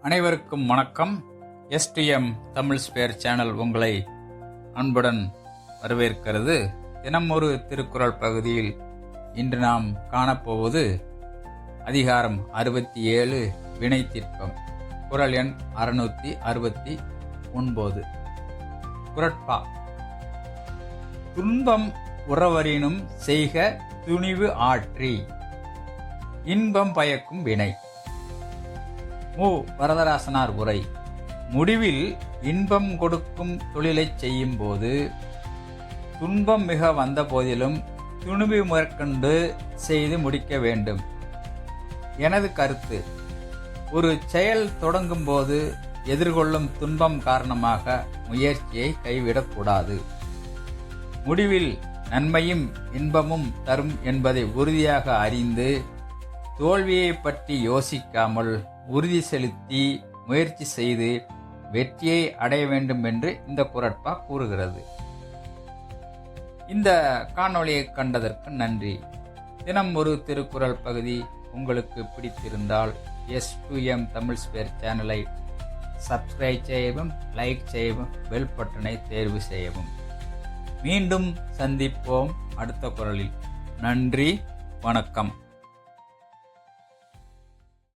அனைவருக்கும் வணக்கம். STM Tamil spare channel உங்களை அன்புடன் வரவேற்கிறது. தினம் ஒரு திருக்குறள் பகுதியில் இன்று நாம் காணப்போவது அதிகாரம் 67 வினை தீர்க்கம், குறள் எண் 669. குறட்பா: துன்பம் உறவரினும் செய்க துணிவு ஆற்றி, இன்பம் பயக்கும் வினை. மு. வரதராசனார் உரை. முடிவில் இன்பம் கொடுக்கும் தொழிலைச் செய்யும் போது துன்பம் மிக வந்த போதிலும் துணிவு மேற்கொண்டு செய்து முடிக்க வேண்டும். எனது கருத்து: ஒரு செயல் தொடங்கும் போது எதிர்கொள்ளும் துன்பம் காரணமாக முயற்சியை கைவிடக்கூடாது. முடிவில் நன்மையும் இன்பமும் தரும் என்பதை உறுதியாக அறிந்து தோல்வியை பற்றி யோசிக்காமல் உறுதி செலுத்தி முயற்சி செய்து வெற்றியை அடைய வேண்டும் என்று இந்த குறட்பா கூறுகிறது. இந்த காணொளியை கண்டதற்கு நன்றி. தினம் ஒரு திருக்குறள் பகுதி உங்களுக்கு பிடித்திருந்தால் எஸ்2எம் தமிழ் ஸ்பேர் சேனலை சப்ஸ்கிரைப் செய்யவும், லைக் செய்யவும், பெல் பட்டனை தேர்வு செய்யவும். மீண்டும் சந்திப்போம் அடுத்த குறளில். நன்றி, வணக்கம்.